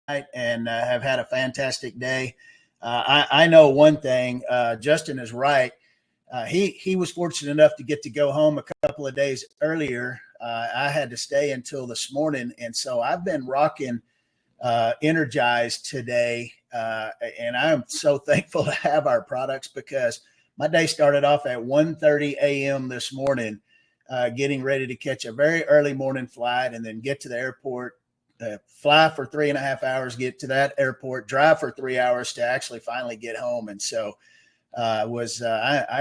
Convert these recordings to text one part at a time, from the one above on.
and have had a fantastic day. I know one thing. Justin is right. He was fortunate enough to get to go home a couple of days earlier. I had to stay until this morning, and so I've been rocking energized today, and I am so thankful to have our products because my day started off at 1:30 a.m. this morning, getting ready to catch a very early morning flight and then get to the airport. Fly for 3.5 hours, get to that airport, drive for 3 hours to actually finally get home. And so I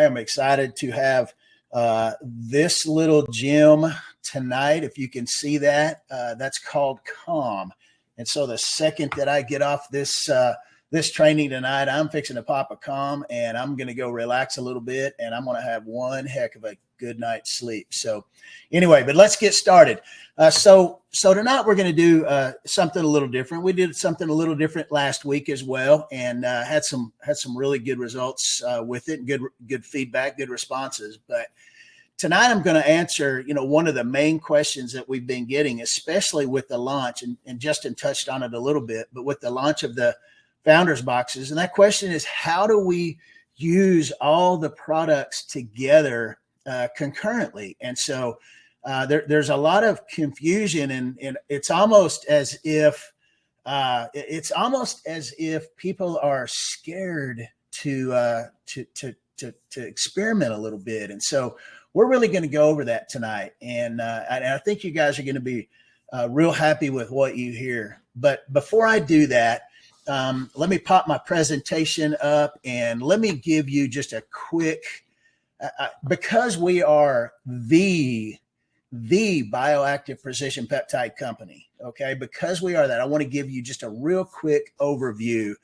am excited to have this little gem tonight. If you can see that, that's called Calm. And so the second that I get off this training tonight, I'm fixing to pop a Calm and I'm going to go relax a little bit and I'm going to have one heck of a good night's sleep. So anyway, but let's get started. So tonight we're going to do something a little different. We did something a little different last week as well, and had some really good results with it, good feedback, good responses. But tonight I'm going to answer, one of the main questions that we've been getting, especially with the launch, and Justin touched on it a little bit, but with the launch of the Founders Boxes, and that question is, how do we use all the products together concurrently? And so there's a lot of confusion, and it's almost as if people are scared to experiment a little bit. And so we're really going to go over that tonight, and I think you guys are going to be real happy with what you hear. But before I do that, let me pop my presentation up and let me give you just a quick. Because we are the bioactive precision peptide company, okay? Because we are that, I want to give you just a real quick overview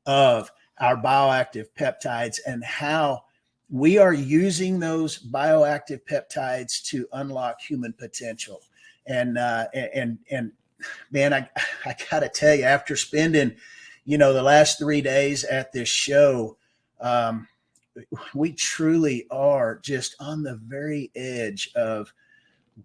of our bioactive peptides and how we are using those bioactive peptides to unlock human potential. And man, I got to tell you, after spending, the last 3 days at this show, we truly are just on the very edge of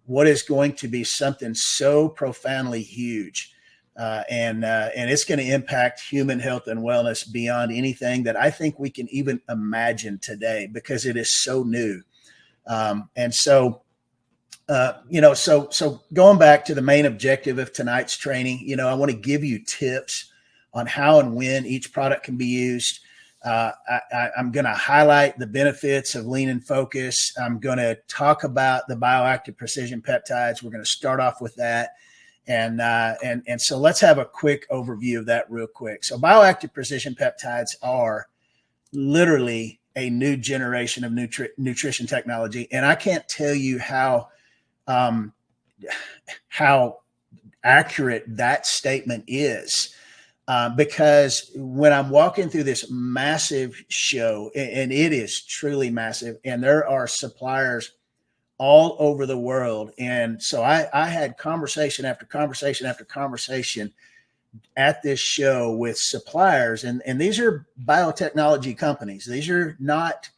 what is going to be something so profoundly huge. And it's going to impact human health and wellness beyond anything that I think we can even imagine today, because it is so new. So going back to the main objective of tonight's training, I want to give you tips on how and when each product can be used. I'm going to highlight the benefits of lean and focus. I'm going to talk about the bioactive precision peptides. We're going to start off with that. And so let's have a quick overview of that real quick. So bioactive precision peptides are literally a new generation of nutrition technology. And I can't tell you how accurate that statement is. Because when I'm walking through this massive show, and it is truly massive, and there are suppliers all over the world. And so I had conversation after conversation after conversation at this show with suppliers. And these are biotechnology companies. These are not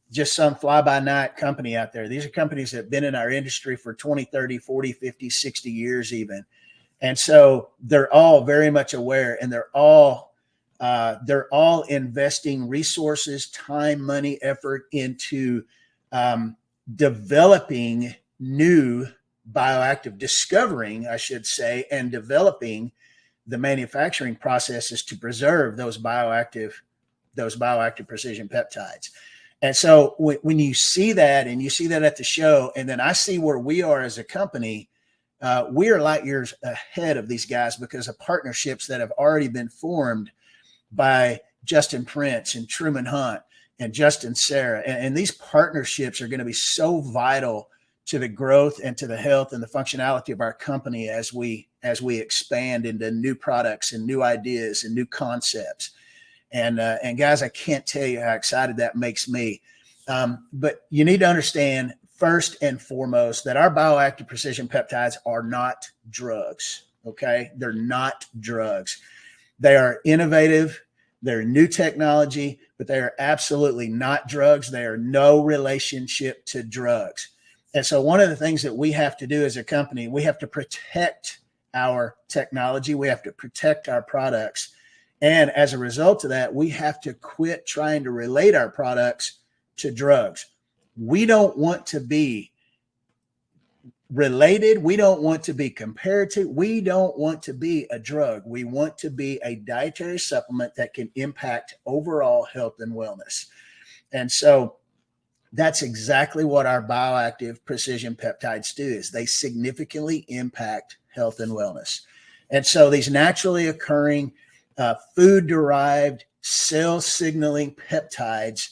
just some fly-by-night company out there. These are companies that have been in our industry for 20, 30, 40, 50, 60 years even. And so they're all very much aware, and they're all investing resources, time, money, effort into developing new discovering, I should say, and developing the manufacturing processes to preserve those bioactive precision peptides. And so when you see that, and you see that at the show, and then I see where we are as a company, we are light years ahead of these guys because of partnerships that have already been formed by Justin Prince and Truman Hunt and Justin Sarah. And these partnerships are going to be so vital to the growth and to the health and the functionality of our company as we expand into new products and new ideas and new concepts. And guys, I can't tell you how excited that makes me. But you need to understand, first and foremost, that our bioactive precision peptides are not drugs, okay? They're not drugs. They are innovative. They're new technology, but they are absolutely not drugs. They are no relationship to drugs. And so one of the things that we have to do as a company, we have to protect our technology. We have to protect our products. And as a result of that, we have to quit trying to relate our products to drugs. We don't want to be related. We don't want to be compared to. We don't want to be a drug. We want to be a dietary supplement that can impact overall health and wellness. And so that's exactly what our bioactive precision peptides do, is they significantly impact health and wellness. And so these naturally occurring food-derived cell signaling peptides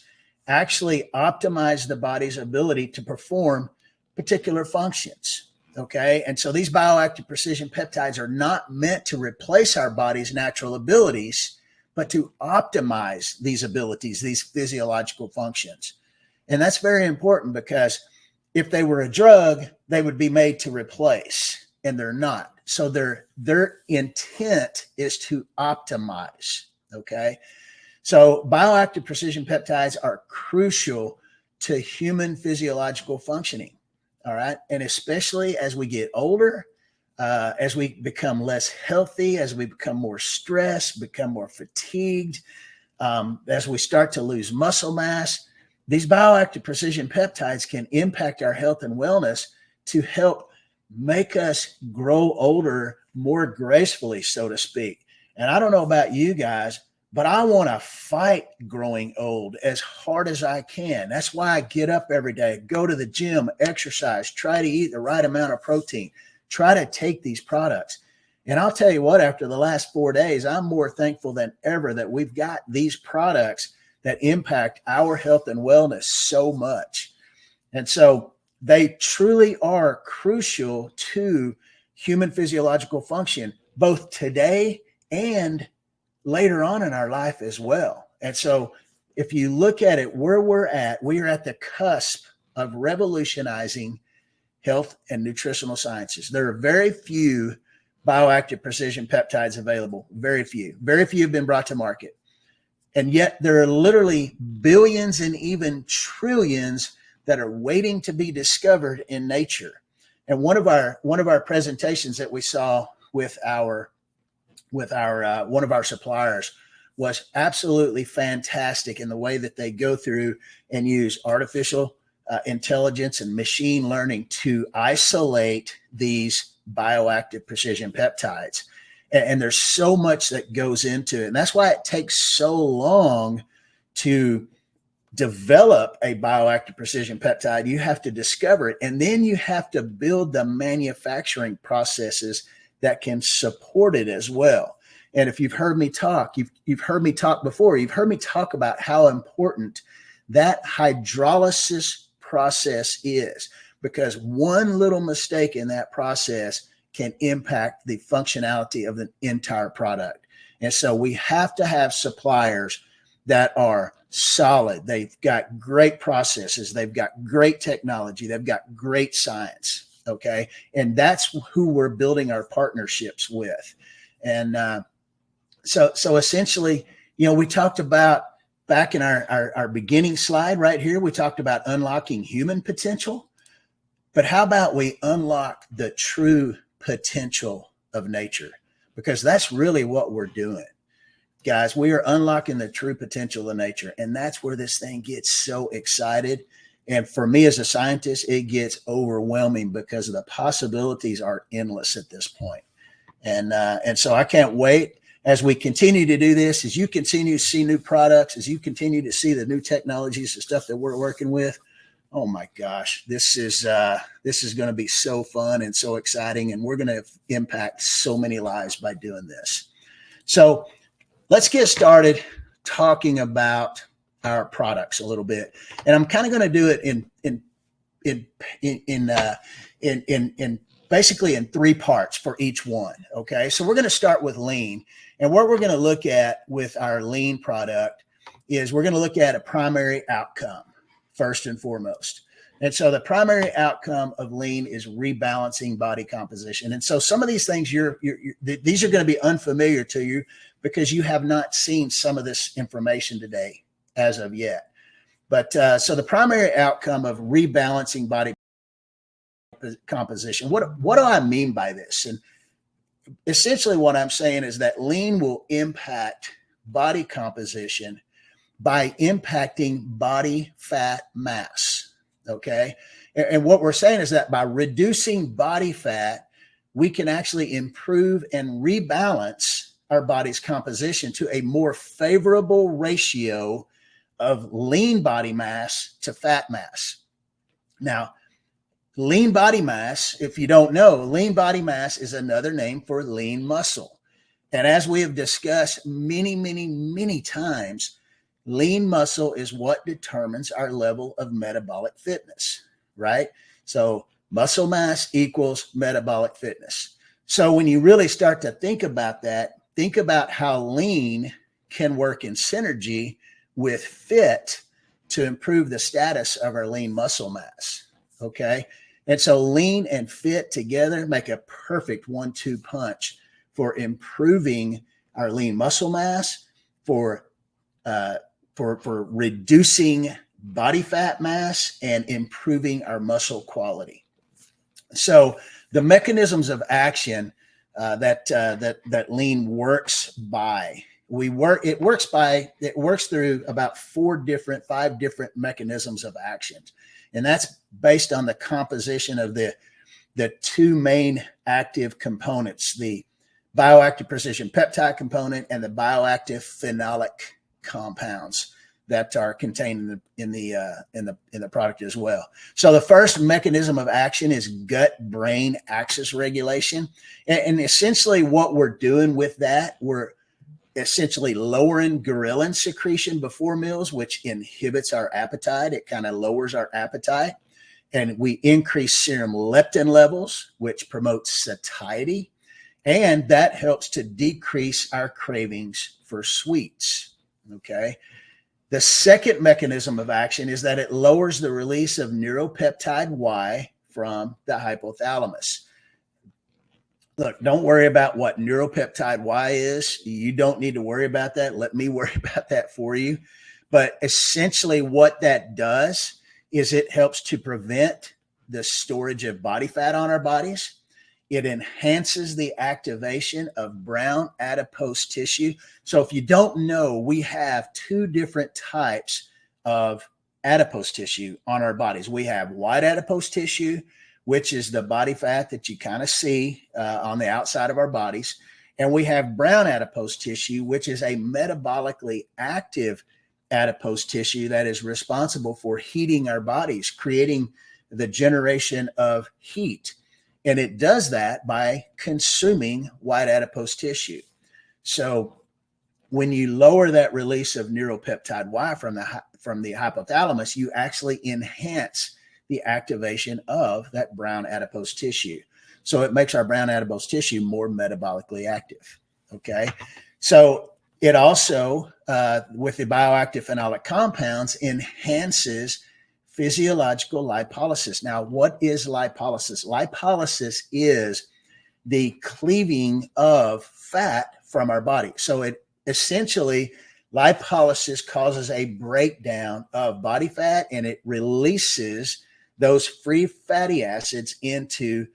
actually optimize the body's ability to perform particular functions. Okay. And so these bioactive precision peptides are not meant to replace our body's natural abilities, but to optimize these abilities, these physiological functions. And that's very important, because if they were a drug, they would be made to replace, and they're not. So their intent is to optimize. Okay. So bioactive precision peptides are crucial to human physiological functioning. All right. And especially as we get older, as we become less healthy, as we become more stressed, become more fatigued, as we start to lose muscle mass, these bioactive precision peptides can impact our health and wellness to help make us grow older more gracefully, so to speak. And I don't know about you guys, but I want to fight growing old as hard as I can. That's why I get up every day, go to the gym, exercise, try to eat the right amount of protein, try to take these products. And I'll tell you what, after the last 4 days, I'm more thankful than ever that we've got these products that impact our health and wellness so much. And so they truly are crucial to human physiological function, both today and later on in our life as well. And so if you look at it where we are at the cusp of revolutionizing health and nutritional sciences. There are very few bioactive precision peptides available. Very few have been brought to market. And yet there are literally billions and even trillions that are waiting to be discovered in nature. And one of our presentations that we saw with one of our suppliers was absolutely fantastic in the way that they go through and use artificial intelligence and machine learning to isolate these bioactive precision peptides. And there's so much that goes into it. And that's why it takes so long to develop a bioactive precision peptide. You have to discover it, and then you have to build the manufacturing processes that can support it as well. And if you've heard me talk, you've heard me talk before, you've heard me talk about how important that hydrolysis process is, because one little mistake in that process can impact the functionality of the entire product. And so we have to have suppliers that are solid. They've got great processes. They've got great technology. They've got great science. Okay. And that's who we're building our partnerships with. And so essentially, we talked about back in our beginning slide right here, we talked about unlocking human potential. But how about we unlock the true potential of nature? Because that's really what we're doing. Guys, we are unlocking the true potential of nature. And that's where this thing gets so excited. And for me as a scientist, it gets overwhelming because the possibilities are endless at this point. And so I can't wait as we continue to do this, as you continue to see new products, as you continue to see the new technologies, the stuff that we're working with. Oh my gosh, this is going to be so fun and so exciting. And we're going to impact so many lives by doing this. So let's get started talking about our products a little bit. And I'm kind of going to do it in basically in 3 parts for each one. Okay. So we're going to start with lean. And what we're going to look at with our lean product is we're going to look at a primary outcome first and foremost. And so the primary outcome of lean is rebalancing body composition. And so some of these things these are going to be unfamiliar to you because you have not seen some of this information today as of yet. But so the primary outcome of rebalancing body composition, what do I mean by this? And essentially what I'm saying is that lean will impact body composition by impacting body fat mass. Okay. And what we're saying is that by reducing body fat, we can actually improve and rebalance our body's composition to a more favorable ratio of lean body mass to fat mass. Now, lean body mass, if you don't know, lean body mass is another name for lean muscle. And as we have discussed many times, lean muscle is what determines our level of metabolic fitness, right? So muscle mass equals metabolic fitness. So when you really start to think about that, think about how lean can work in synergy with fit to improve the status of our lean muscle mass. Okay. And so lean and fit together make a perfect 1-2 punch for improving our lean muscle mass, for reducing body fat mass, and improving our muscle quality. So the mechanisms of action that lean works by, it works through about 5 different mechanisms of action. And that's based on the composition of the 2 main active components, the bioactive precision peptide component and the bioactive phenolic compounds that are contained in the product as well. So the first mechanism of action is gut-brain axis regulation. And essentially what we're doing with that, we're essentially lowering ghrelin secretion before meals, which inhibits our appetite. It kind of lowers our appetite. And we increase serum leptin levels, which promotes satiety. And that helps to decrease our cravings for sweets. Okay. The second mechanism of action is that it lowers the release of neuropeptide Y from the hypothalamus. Look, don't worry about what neuropeptide Y is. You don't need to worry about that. Let me worry about that for you. But essentially what that does is it helps to prevent the storage of body fat on our bodies. It enhances the activation of brown adipose tissue. So if you don't know, we have 2 different types of adipose tissue on our bodies. We have white adipose tissue, which is the body fat that you kind of see on the outside of our bodies. And we have brown adipose tissue, which is a metabolically active adipose tissue that is responsible for heating our bodies, creating the generation of heat. And it does that by consuming white adipose tissue. So when you lower that release of neuropeptide Y from the hypothalamus, you actually enhance the activation of that brown adipose tissue. So it makes our brown adipose tissue more metabolically active. Okay. So it also, with the bioactive phenolic compounds, enhances physiological lipolysis. Now, what is lipolysis? Lipolysis is the cleaving of fat from our body. So it essentially, lipolysis causes a breakdown of body fat, and it releases those free fatty acids into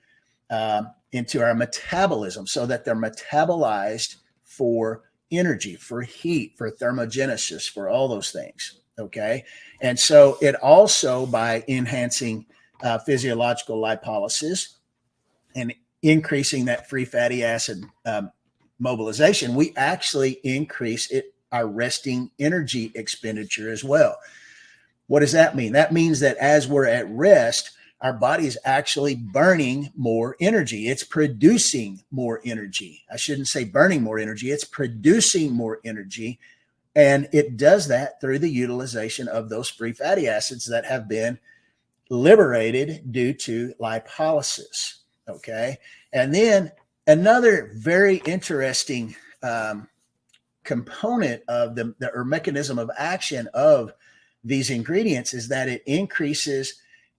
our metabolism so that they're metabolized for energy, for heat, for thermogenesis, for all those things. Okay. And so it also, by enhancing physiological lipolysis and increasing that free fatty acid mobilization, we actually increase our resting energy expenditure as well. What does that mean? That means that as we're at rest, our body is actually burning more energy. It's producing more energy. I shouldn't say burning more energy. It's producing more energy. And it does that through the utilization of those free fatty acids that have been liberated due to lipolysis. Okay. And then another very interesting component of or mechanism of action of these ingredients is that it increases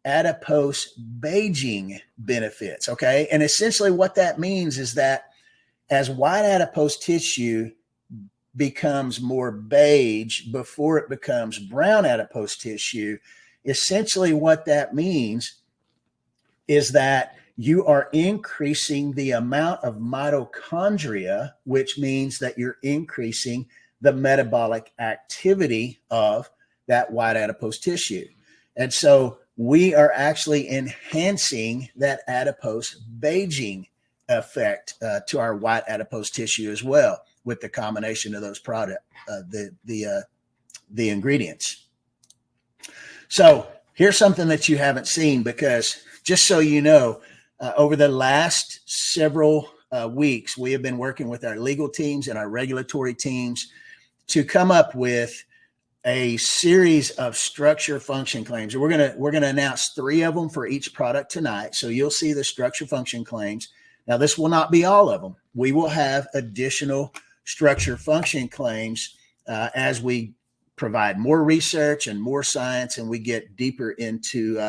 adipose beiging benefits. Okay. And essentially what that means is that as white adipose tissue becomes more beige before it becomes brown adipose tissue, essentially what that means is that you are increasing the amount of mitochondria, which means that you're increasing the metabolic activity of that white adipose tissue. And so we are actually enhancing that adipose beiging effect to our white adipose tissue as well, with the combination of those the ingredients. So here's something that you haven't seen, because just so you know, over the last several weeks, we have been working with our legal teams and our regulatory teams to come up with a series of structure function claims. We're gonna announce 3 of them for each product tonight. So you'll see the structure function claims. Now, this will not be all of them. We will have additional structure function claims as we provide more research and more science, and we get deeper into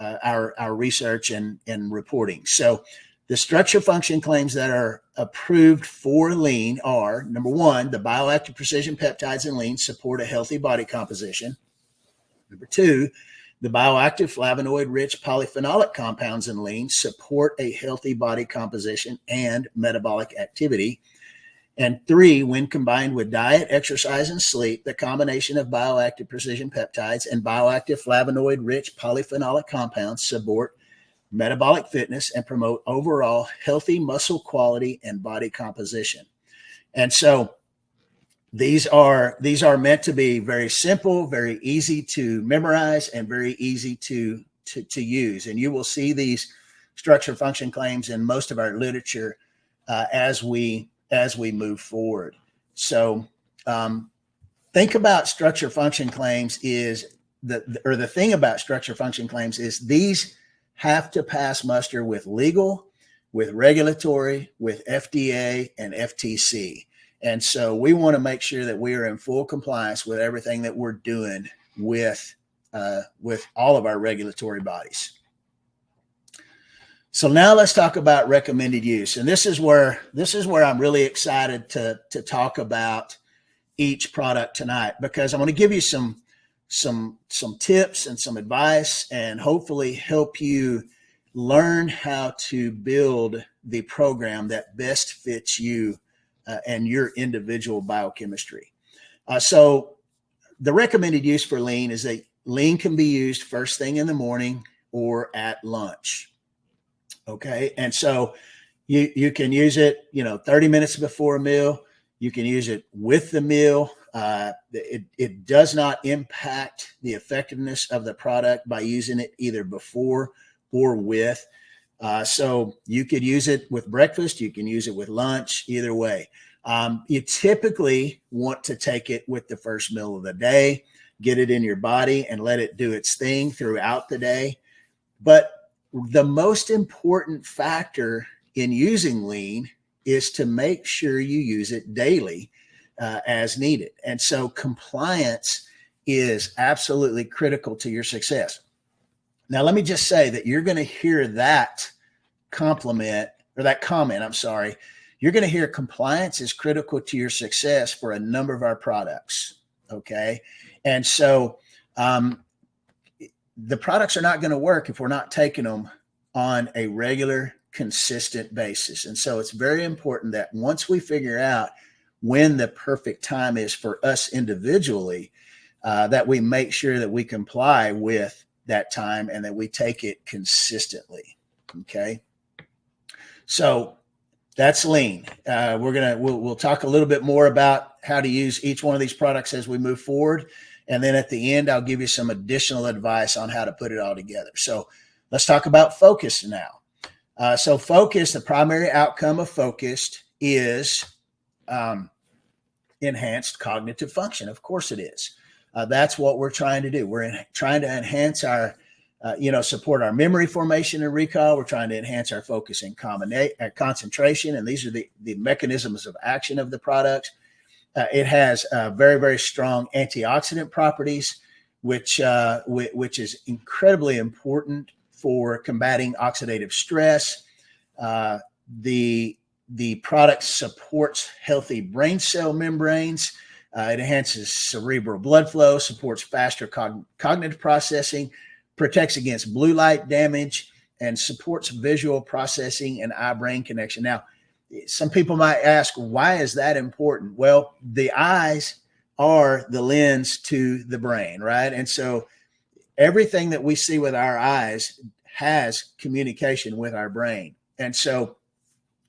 our research and reporting. So the structure function claims that are approved for lean are, number 1, the bioactive precision peptides in lean support a healthy body composition. Number 2, the bioactive flavonoid-rich polyphenolic compounds in lean support a healthy body composition and metabolic activity. And 3, when combined with diet, exercise, and sleep, the combination of bioactive precision peptides and bioactive flavonoid-rich polyphenolic compounds support metabolic fitness and promote overall healthy muscle quality and body composition. And so these are meant to be very simple, very easy to memorize, and very easy to use. And you will see these structure function claims in most of our literature as we move forward. So think about structure function claims is the thing about structure function claims is these have to pass muster with legal, with regulatory, with FDA and FTC. And so we want to make sure that we are in full compliance with everything that we're doing with all of our regulatory bodies. So now let's talk about recommended use. And this is where I'm really excited to talk about each product tonight, because I'm going to give you some tips and some advice, and hopefully help you learn how to build the program that best fits you and your individual biochemistry. So the recommended use for lean is that lean can be used first thing in the morning or at lunch. Okay. And so you can use it, 30 minutes before a meal. You can use it with the meal. It does not impact the effectiveness of the product by using it either before or with. So you could use it with breakfast. You can use it with lunch, either way. You typically want to take it with the first meal of the day, get it in your body and let it do its thing throughout the day. But the most important factor in using lean is to make sure you use it daily as needed. And so compliance is absolutely critical to your success. Now, let me just say that you're going to hear that comment. You're going to hear compliance is critical to your success for a number of our products. Okay. And so the products are not going to work if we're not taking them on a regular, consistent basis. And so it's very important that once we figure out when the perfect time is for us individually, that we make sure that we comply with that time and that we take it consistently. Okay. So that's lean. We'll talk a little bit more about how to use each one of these products as we move forward. And then at the end, I'll give you some additional advice on how to put it all together. So let's talk about focus now. So focus, the primary outcome of focused is enhanced cognitive function. Of course it is. That's what we're trying to do. We're trying to enhance our, support our memory formation and recall. We're trying to enhance our focus and concentration. And these are the mechanisms of action of the product. It has very, very strong antioxidant properties, which is incredibly important for combating oxidative stress. The product supports healthy brain cell membranes. It enhances cerebral blood flow, supports faster cognitive processing, protects against blue light damage, and supports visual processing and eye-brain connection. Now, some people might ask, why is that important? Well, the eyes are the lens to the brain, right? And so everything that we see with our eyes has communication with our brain. And so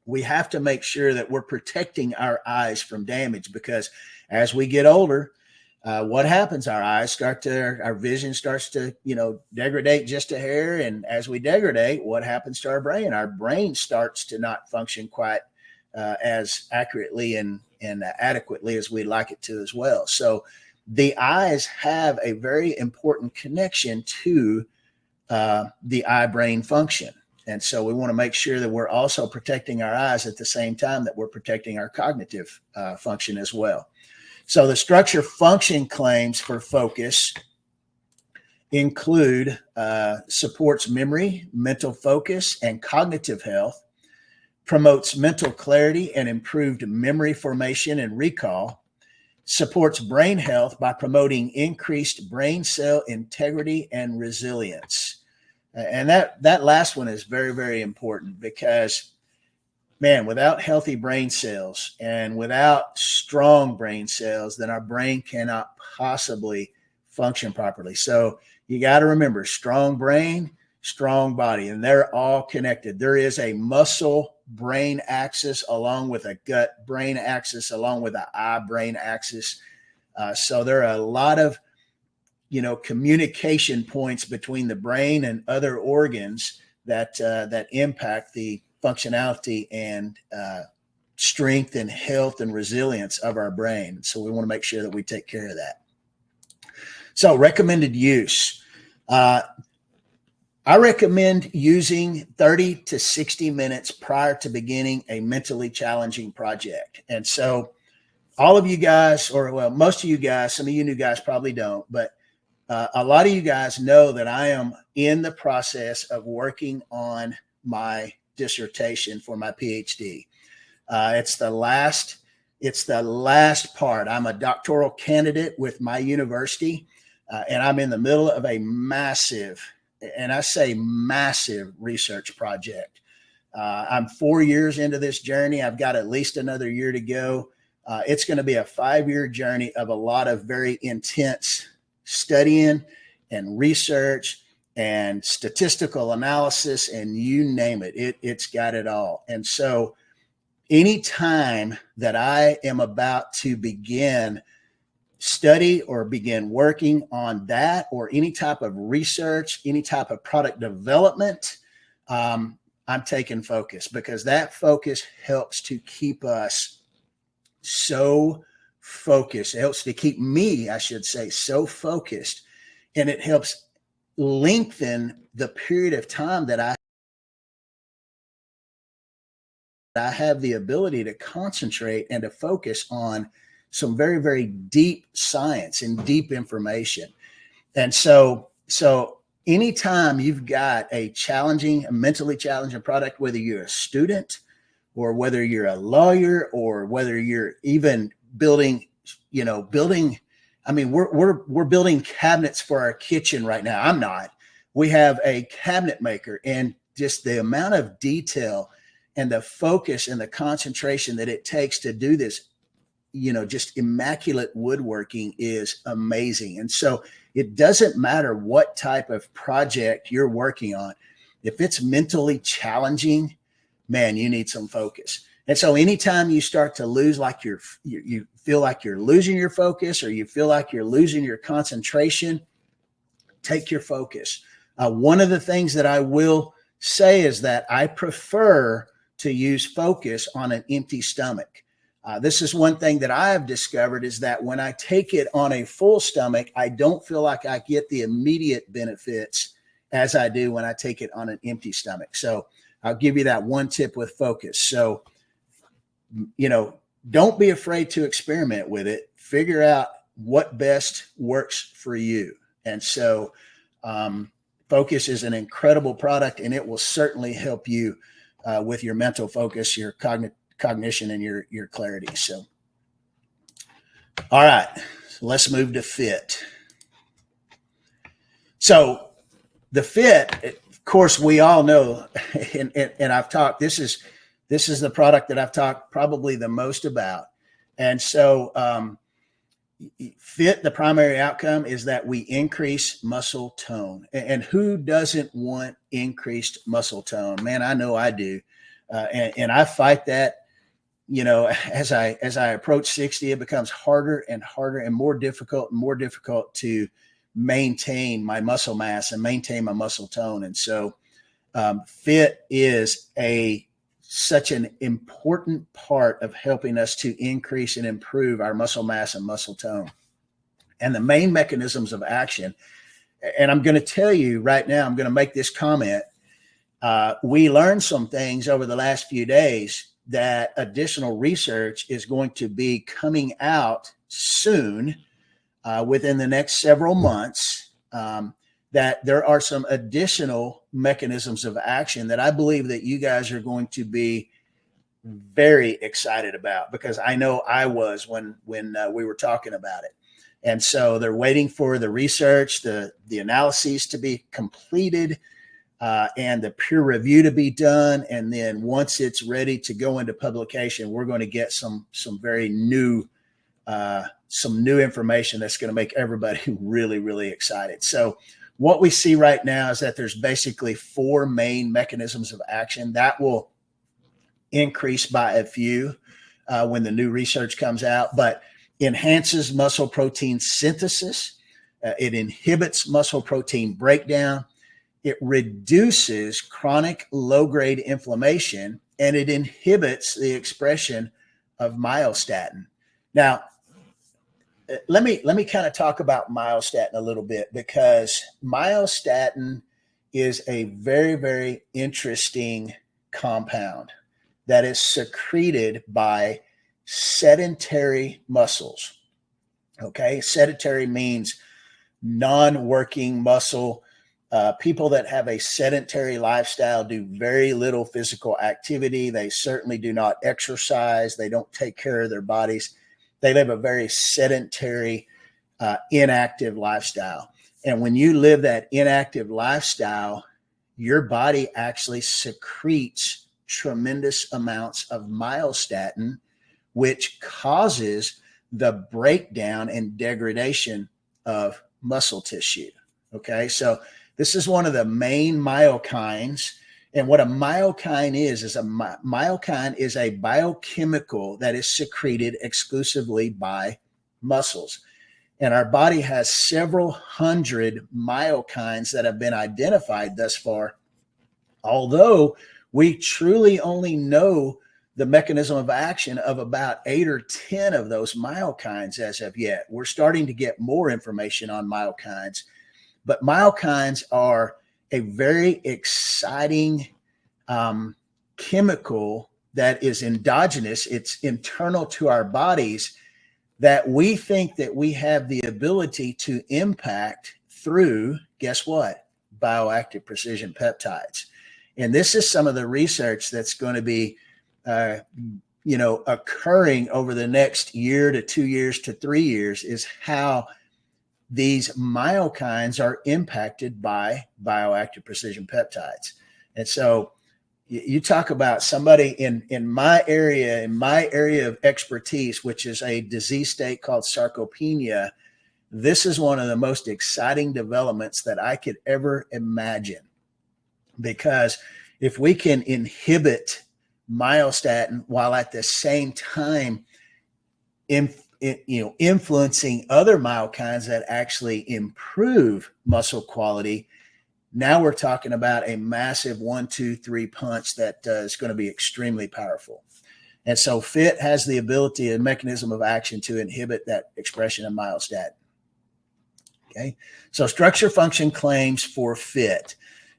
we have to make sure that we're protecting our eyes from damage, because as we get older, what happens? Our vision starts to, degrade just a hair. And as we degrade, what happens to our brain? Our brain starts to not function quite as accurately and adequately as we'd like it to as well. So the eyes have a very important connection to the eye-brain function. And so we want to make sure that we're also protecting our eyes at the same time that we're protecting our cognitive function as well. So the structure function claims for focus include supports memory, mental focus, and cognitive health, promotes mental clarity and improved memory formation and recall, supports brain health by promoting increased brain cell integrity and resilience. And that last one is very, very important, because, man, without healthy brain cells and without strong brain cells, then our brain cannot possibly function properly. So you got to remember, strong brain, strong body, and they're all connected. There is a muscle brain axis along with a gut brain axis along with an eye brain axis. So there are a lot of communication points between the brain and other organs that impact the functionality and strength and health and resilience of our brain. So we want to make sure that we take care of that. So recommended use. I recommend using 30 to 60 minutes prior to beginning a mentally challenging project. And so all of you guys, or well, most of you guys, some of you new guys probably don't, but a lot of you guys know that I am in the process of working on my dissertation for my PhD. It's the last part. I'm a doctoral candidate with my university, and I'm in the middle of a massive, and I say massive, research project. I'm 4 years into this journey. I've got at least another year to go. It's going to be a 5-year journey of a lot of very intense studying and research and statistical analysis, and you name it, it's got it all. And so anytime that I am about to begin study or begin working on that, or any type of research, any type of product development, I'm taking focus, because that focus helps to keep us so focused. It helps to keep me, I should say, so focused, and it helps lengthen the period of time that I have the ability to concentrate and to focus on some very, very deep science and deep information. And so anytime you've got a mentally challenging product, whether you're a student or whether you're a lawyer or whether you're even building, I mean, we're building cabinets for our kitchen right now. I'm not. We have a cabinet maker, and just the amount of detail and the focus and the concentration that it takes to do this, just immaculate woodworking is amazing. And so it doesn't matter what type of project you're working on. If it's mentally challenging, man, you need some focus. And so anytime you start to lose, like you feel like you're losing your focus, or you feel like you're losing your concentration, take your focus. One of the things that I will say is that I prefer to use focus on an empty stomach. This is one thing that I have discovered, is that when I take it on a full stomach, I don't feel like I get the immediate benefits as I do when I take it on an empty stomach. So I'll give you that one tip with focus. So, don't be afraid to experiment with it. Figure out what best works for you. And so focus is an incredible product, and it will certainly help you with your mental focus, your cognition, and your clarity. So, all right, let's move to fit. So the fit, of course, we all know, and I've talked, this is the product that I've talked probably the most about. And so fit, the primary outcome is that we increase muscle tone. And who doesn't want increased muscle tone? Man, I know I do. And I fight that, as I approach 60, it becomes harder and harder and more difficult to maintain my muscle mass and maintain my muscle tone. And so fit is such an important part of helping us to increase and improve our muscle mass and muscle tone. And the main mechanisms of action, and I'm going to tell you right now, I'm going to make this comment. We learned some things over the last few days that additional research is going to be coming out soon, within the next several months, that there are some additional mechanisms of action that I believe that you guys are going to be very excited about, because I know I was when we were talking about it. And so they're waiting for the research, the analyses to be completed, and the peer review to be done. And then once it's ready to go into publication, we're going to get some very new some new information that's going to make everybody really, really excited. So what we see right now is that there's basically 4 main mechanisms of action that will increase by a few when the new research comes out, but enhances muscle protein synthesis. It inhibits muscle protein breakdown. It reduces chronic low-grade inflammation, and it inhibits the expression of myostatin. Now, let me kind of talk about myostatin a little bit, because myostatin is a very, very interesting compound that is secreted by sedentary muscles. Okay, sedentary means non-working muscle. People that have a sedentary lifestyle do very little physical activity. They certainly do not exercise. They don't take care of their bodies. They live a very sedentary, inactive lifestyle. And when you live that inactive lifestyle, your body actually secretes tremendous amounts of myostatin, which causes the breakdown and degradation of muscle tissue. Okay, so this is one of the main myokines. And what a myokine is a myokine is a biochemical that is secreted exclusively by muscles. And our body has several hundred myokines that have been identified thus far, although we truly only know the mechanism of action of about 8 or 10 of those myokines as of yet. We're starting to get more information on myokines, but myokines are a very exciting chemical that is endogenous. It's internal to our bodies that we think that we have the ability to impact through, guess what? Bioactive precision peptides. And this is some of the research that's going to be, occurring over the next year to 2 years to 3 years, is how these myokines are impacted by bioactive precision peptides. And so you talk about somebody in my area of expertise, which is a disease state called sarcopenia. This is one of the most exciting developments that I could ever imagine, because if we can inhibit myostatin while at the same time influencing other myokines that actually improve muscle quality, now we're talking about a massive 1-2-3 punch that is going to be extremely powerful. And so FIT has the ability and mechanism of action to inhibit that expression of myostatin. Okay, so structure function claims for FIT.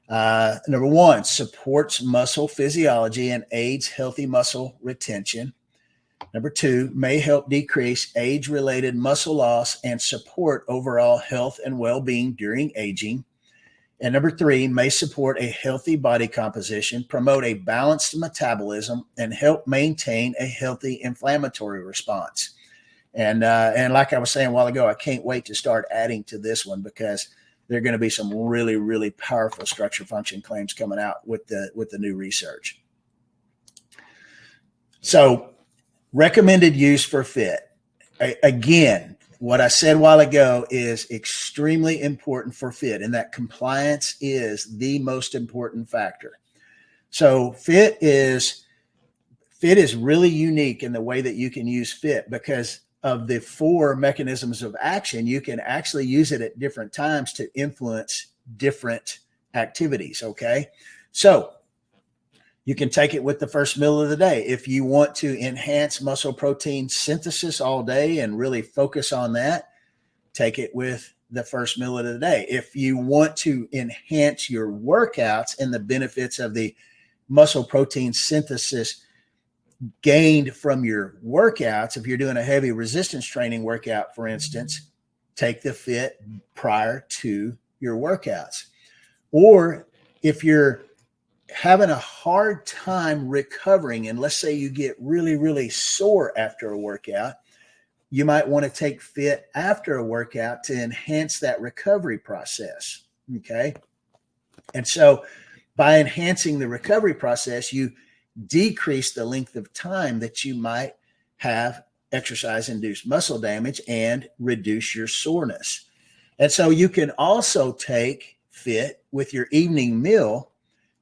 Number 1, supports muscle physiology and aids healthy muscle retention. Number 2, may help decrease age-related muscle loss and support overall health and well-being during aging. And number 3, may support a healthy body composition, promote a balanced metabolism, and help maintain a healthy inflammatory response. And like I was saying a while ago, I can't wait to start adding to this one, because there are going to be some really, really powerful structure function claims coming out with the new research. So recommended use for fit. Again, what I said a while ago is extremely important for fit, and that compliance is the most important factor. So fit is really unique in the way that you can use fit, because of the 4 mechanisms of action. You can actually use it at different times to influence different activities. Okay. So you can take it with the first meal of the day. If you want to enhance muscle protein synthesis all day and really focus on that, take it with the first meal of the day. If you want to enhance your workouts and the benefits of the muscle protein synthesis gained from your workouts, if you're doing a heavy resistance training workout, for instance, take the fit prior to your workouts. Or if you're having a hard time recovering, and let's say you get really, really sore after a workout, you might want to take fit after a workout to enhance that recovery process. Okay. And so by enhancing the recovery process, you decrease the length of time that you might have exercise-induced muscle damage and reduce your soreness. And so you can also take fit with your evening meal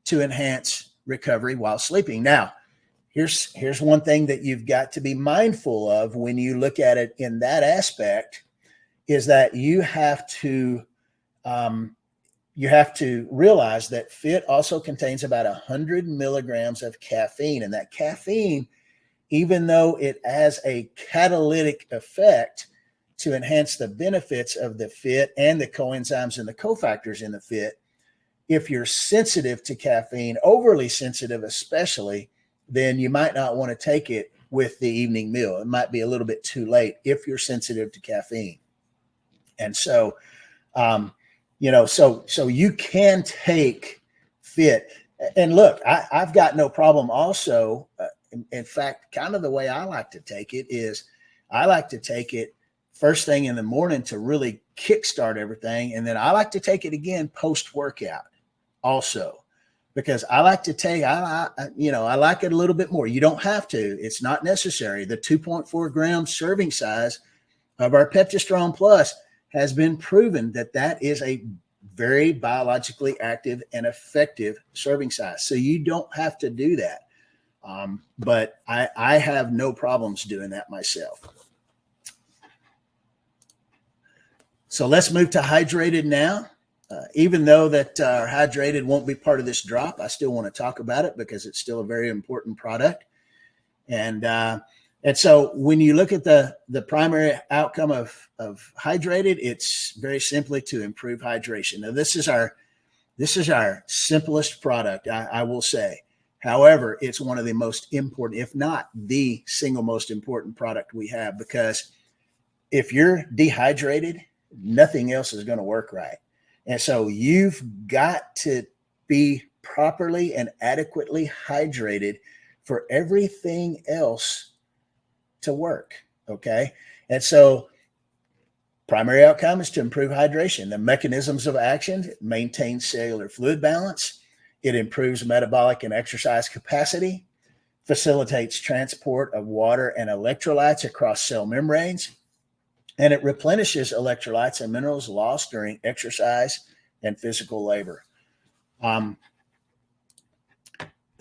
to enhance recovery while sleeping. Now, here's one thing that you've got to be mindful of when you look at it in that aspect, is that you have to realize that fit also contains about 100 milligrams of caffeine. And that caffeine, even though it has a catalytic effect to enhance the benefits of the fit and the coenzymes and the cofactors in the fit, if you're sensitive to caffeine, overly sensitive especially, then you might not want to take it with the evening meal. It might be a little bit too late if you're sensitive to caffeine. And so, so you can take fit. And look, I've got no problem also. In fact, kind of the way I like to take it is I like to take it first thing in the morning to really kickstart everything. And then I like to take it again post-workout also, because I like to take, I like it a little bit more. You don't have to. It's not necessary. The 2.4 gram serving size of our Peptistrone Plus has been proven that is a very biologically active and effective serving size. So you don't have to do that. But I have no problems doing that myself. So let's move to hydrated now. Even though that our hydrated won't be part of this drop, I still want to talk about it because it's still a very important product. And so when you look at the primary outcome of hydrated, it's very simply to improve hydration. Now, this is our simplest product, I will say. However, it's one of the most important, if not the single most important product we have, because if you're dehydrated, nothing else is going to work right. And so you've got to be properly and adequately hydrated for everything else to work. Okay. And so primary outcome is to improve hydration. The mechanisms of action: maintain cellular fluid balance. It improves metabolic and exercise capacity, facilitates transport of water and electrolytes across cell membranes, and it replenishes electrolytes and minerals lost during exercise and physical labor. The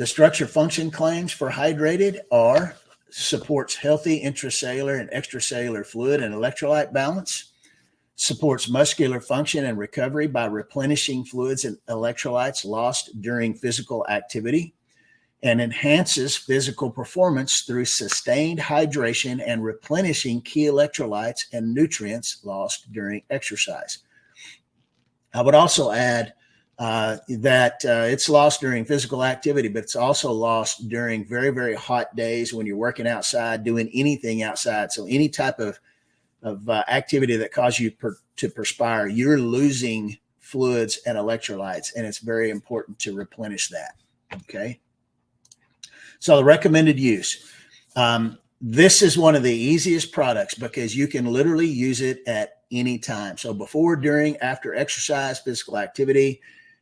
structure function claims for hydrated are: supports healthy intracellular and extracellular fluid and electrolyte balance, supports muscular function and recovery by replenishing fluids and electrolytes lost during physical activity, and enhances physical performance through sustained hydration and replenishing key electrolytes and nutrients lost during exercise. I would also add that it's lost during physical activity, but it's also lost during very, very hot days when you're working outside, doing anything outside. So any type of activity that causes you to perspire, you're losing fluids and electrolytes, and it's very important to replenish that. Okay. So the recommended use, This is one of the easiest products because you can literally use it at any time. So before, during, after exercise, physical activity,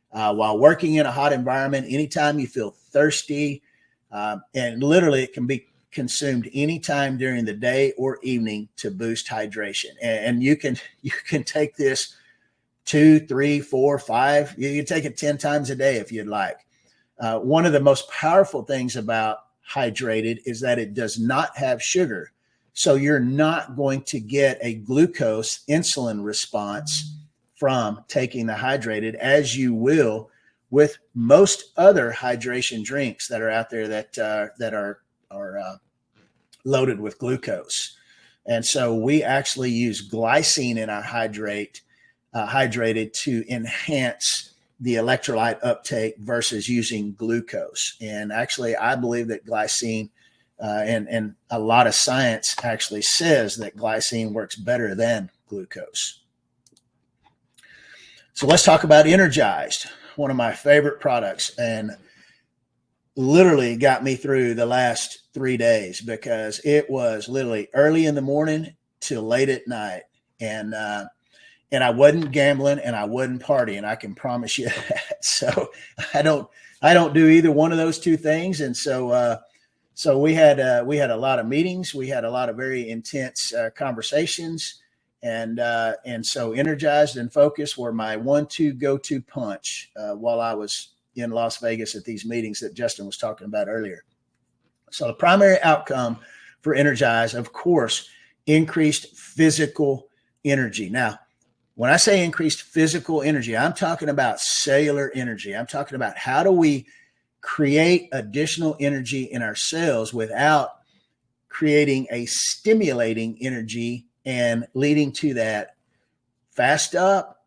while working in a hot environment, anytime you feel thirsty, and literally it can be consumed anytime during the day or evening to boost hydration. And you can take this 2, 3, 4, 5. You can take it 10 times a day if you'd like. One of the most powerful things about Hydrated is that it does not have sugar. So you're not going to get a glucose insulin response from taking the Hydrated, as you will with most other hydration drinks that are out there that are loaded with glucose. And so we actually use glycine in our Hydrated to enhance the electrolyte uptake versus using glucose. And actually, I believe that glycine and a lot of science actually says that glycine works better than glucose. So let's talk about Energized, one of my favorite products, and literally got me through the last 3 days because it was literally early in the morning till late at night. And I wasn't gambling and I wasn't partying. I can promise you that. So I don't do either one of those two things. And so we had a lot of meetings. We had a lot of very intense conversations. And so Energized and Focus were my 1-2 go-to punch while I was in Las Vegas at these meetings that Justin was talking about earlier. So the primary outcome for Energized, of course, increased physical energy. Now, when I say increased physical energy, I'm talking about cellular energy. I'm talking about how do we create additional energy in our cells without creating a stimulating energy and leading to that fast up,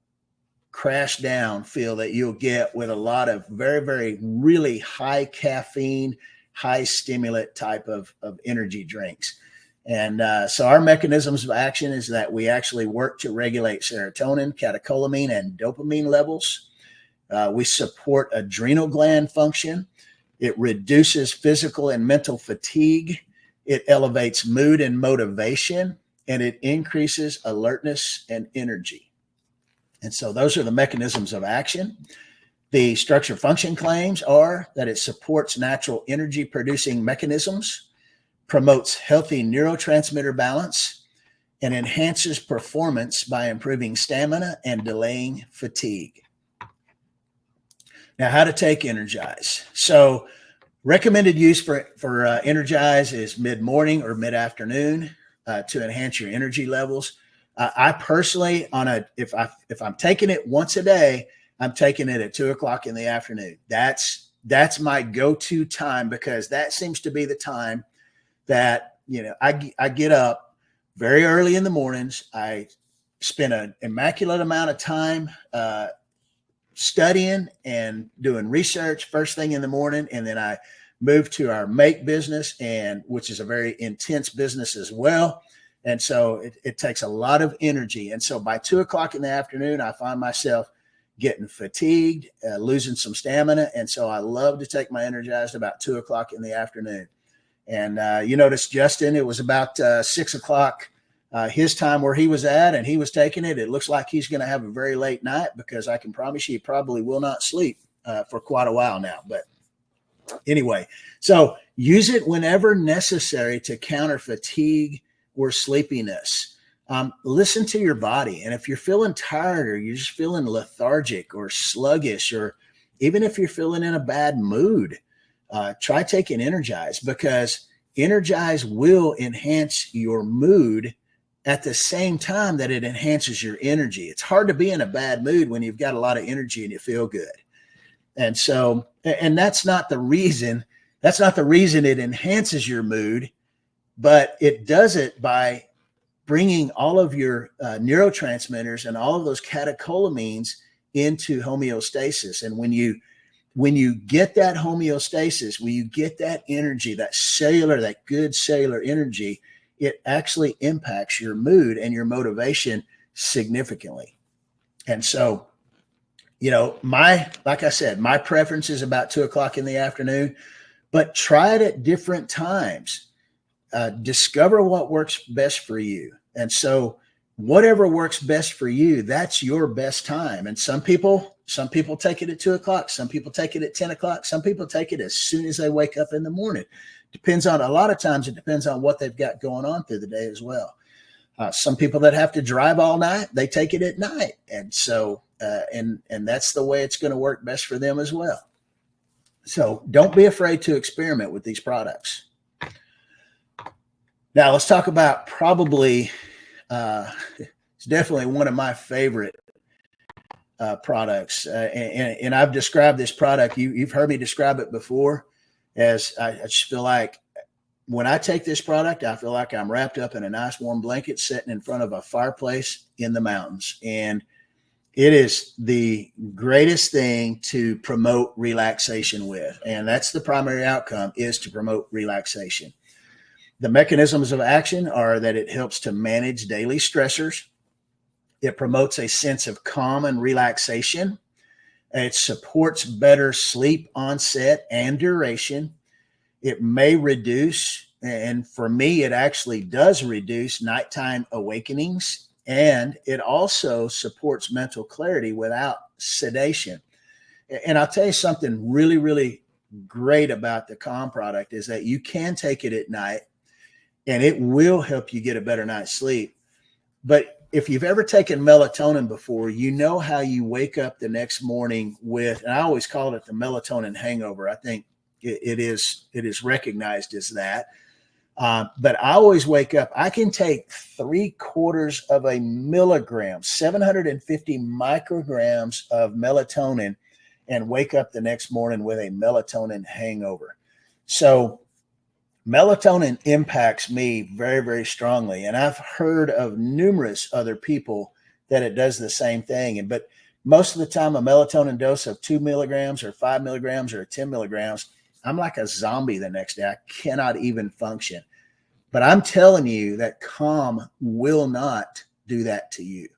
crash down feel that you'll get with a lot of very, very, really high caffeine, high stimulant type of energy drinks. And so our mechanisms of action is that we actually work to regulate serotonin, catecholamine, and dopamine levels. We support adrenal gland function. It reduces physical and mental fatigue. It elevates mood and motivation, and it increases alertness and energy. And so those are the mechanisms of action. The structure function claims are that it supports natural energy producing mechanisms, promotes healthy neurotransmitter balance, and enhances performance by improving stamina and delaying fatigue. Now, how to take Energize. So recommended use for Energize is mid-morning or mid-afternoon to enhance your energy levels. I personally, if I'm taking it once a day, I'm taking it at 2 o'clock in the afternoon. That's my go-to time because that seems to be the time that, I get up very early in the mornings. I spend an immaculate amount of time studying and doing research first thing in the morning. And then I move to our make business, which is a very intense business as well. And so it takes a lot of energy. And so by 2 o'clock in the afternoon, I find myself getting fatigued, losing some stamina. And so I love to take my Energized about 2 o'clock in the afternoon. And you notice Justin, it was about 6 o'clock his time where he was at, and he was taking it. It looks like he's going to have a very late night because I can promise you he probably will not sleep for quite a while now. But anyway, so use it whenever necessary to counter fatigue or sleepiness. Listen to your body. And if you're feeling tired or you're just feeling lethargic or sluggish, or even if you're feeling in a bad mood, try taking Energize, because Energize will enhance your mood at the same time that it enhances your energy. It's hard to be in a bad mood when you've got a lot of energy and you feel good. And so, and that's not the reason it enhances your mood, but it does it by bringing all of your neurotransmitters and all of those catecholamines into homeostasis. And when you get that homeostasis, when you get that energy, that good cellular energy, it actually impacts your mood and your motivation significantly. And so, like I said, my preference is about 2 o'clock in the afternoon, but try it at different times. discover what works best for you. And so whatever works best for you, that's your best time. And some people take it at 2:00. Some people take it at 10:00. Some people take it as soon as they wake up in the morning. Depends on, a lot of times it depends on what they've got going on through the day as well. Some people that have to drive all night, they take it at night. And so, and that's the way it's going to work best for them as well. So don't be afraid to experiment with these products. Now let's talk about probably, it's definitely one of my favorite products. And I've described this product. You've heard me describe it before as I just feel like when I take this product, I feel like I'm wrapped up in a nice warm blanket sitting in front of a fireplace in the mountains. And it is the greatest thing to promote relaxation with. And that's the primary outcome, is to promote relaxation. The mechanisms of action are that it helps to manage daily stressors. It promotes a sense of calm and relaxation. It supports better sleep onset and duration. It may reduce, and for me, it actually does reduce nighttime awakenings. And it also supports mental clarity without sedation. And I'll tell you something really, really great about the Calm product is that you can take it at night and it will help you get a better night's sleep. But if you've ever taken melatonin before, you know how you wake up the next morning with, and I always call it the melatonin hangover. I think it is recognized as that. But I always wake up, I can take 3/4 of a milligram, 750 micrograms of melatonin, and wake up the next morning with a melatonin hangover. So melatonin impacts me very, very strongly. And I've heard of numerous other people that it does the same thing. But most of the time, a melatonin dose of 2 milligrams or 5 milligrams or 10 milligrams, I'm like a zombie the next day. I cannot even function. But I'm telling you that Calm will not do that to you.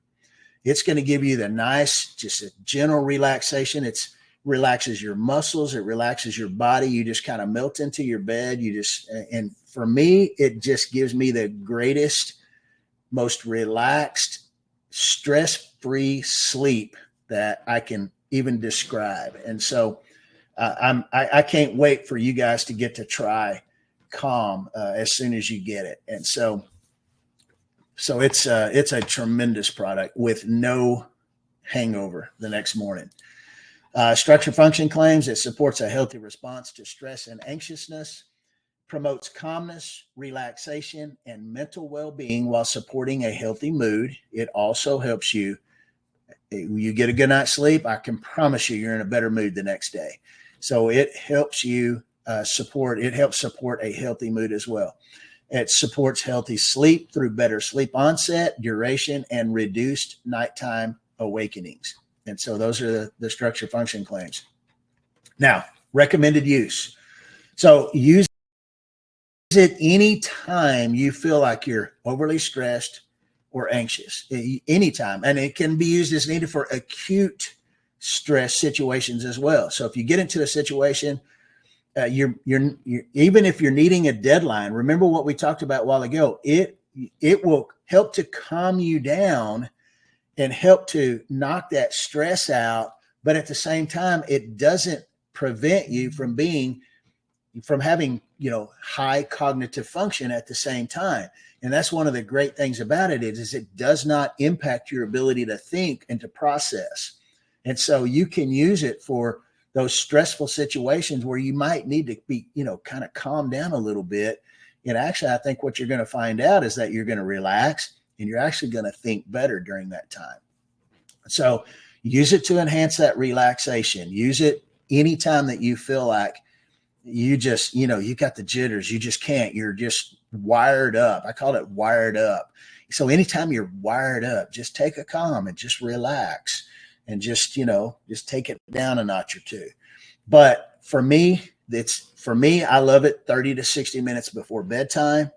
It's going to give you the nice, just a gentle relaxation. It relaxes your muscles. It relaxes your body. You just kind of melt into your bed. And for me, it just gives me the greatest, most relaxed, stress-free sleep that I can even describe. And so I can't wait for you guys to get to try Calm as soon as you get it. And so it's a tremendous product with no hangover the next morning. Structure function claims it supports a healthy response to stress and anxiousness, promotes calmness, relaxation, and mental well-being while supporting a healthy mood. It also helps you get a good night's sleep. I can promise you're in a better mood the next day. So it helps you support a healthy mood as well. It supports healthy sleep through better sleep onset, duration, and reduced nighttime awakenings. And so those are the structure function claims. Now, recommended use. So use it anytime you feel like you're overly stressed or anxious, anytime. And it can be used as needed for acute stress situations as well. So if you get into a situation, you're even if you're needing a deadline, remember what we talked about a while ago, it will help to calm you down and help to knock that stress out. But at the same time, it doesn't prevent you from having, high cognitive function at the same time. And that's one of the great things about it is it does not impact your ability to think and to process. And so you can use it for those stressful situations where you might need to be, kind of calm down a little bit. And actually, I think what you're going to find out is that you're going to relax and you're actually going to think better during that time. So use it to enhance that relaxation. Use it anytime that you feel like you just, you got the jitters, you just can't, you're just wired up. I call it wired up. So anytime you're wired up, just take a Calm and just relax and just take it down a notch or two. But for me, I love it 30 to 60 minutes before bedtime,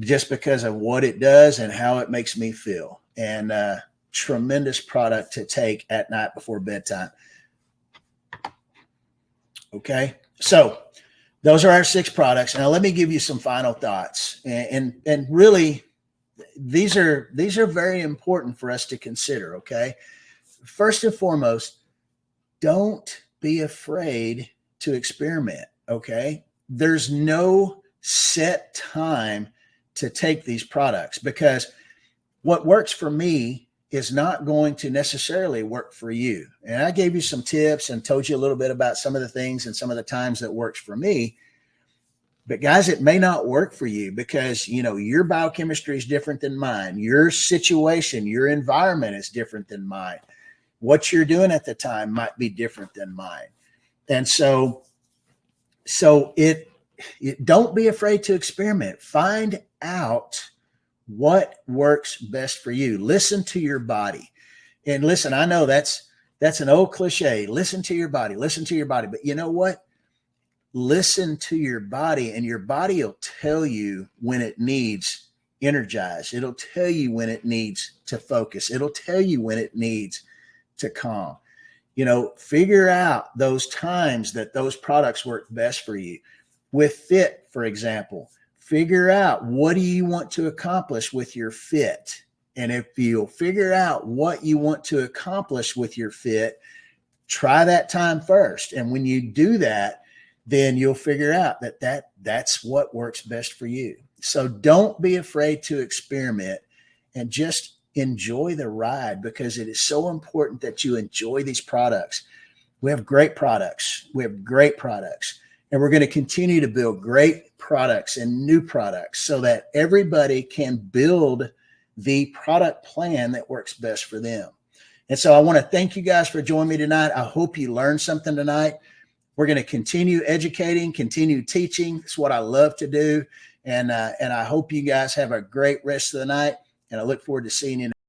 just because of what it does and how it makes me feel. And tremendous product to take at night before bedtime. Okay. So those are our 6 products. Now let me give you some final thoughts. And really, these are very important for us to consider. Okay. First and foremost, don't be afraid to experiment. Okay. There's no set time to take these products, because what works for me is not going to necessarily work for you. And I gave you some tips and told you a little bit about some of the things and some of the times that works for me. But guys, it may not work for you because, your biochemistry is different than mine. Your situation, your environment is different than mine. What you're doing at the time might be different than mine. And so don't be afraid to experiment. Find out what works best for you. Listen to your body. And listen, I know that's an old cliche. Listen to your body. Listen to your body. But you know what? Listen to your body, and your body will tell you when it needs energized. It'll tell you when it needs to focus. It'll tell you when it needs to calm. Figure out those times that those products work best for you. With fit, for example, figure out what do you want to accomplish with your fit. And if you'll figure out what you want to accomplish with your fit, try that time first. And when you do that, then you'll figure out that's what works best for you. So don't be afraid to experiment and just enjoy the ride, because it is so important that you enjoy these products. We have great products. And we're going to continue to build great products and new products so that everybody can build the product plan that works best for them. And so I want to thank you guys for joining me tonight. I hope you learned something tonight. We're going to continue educating, continue teaching. It's what I love to do. And I hope you guys have a great rest of the night. And I look forward to seeing you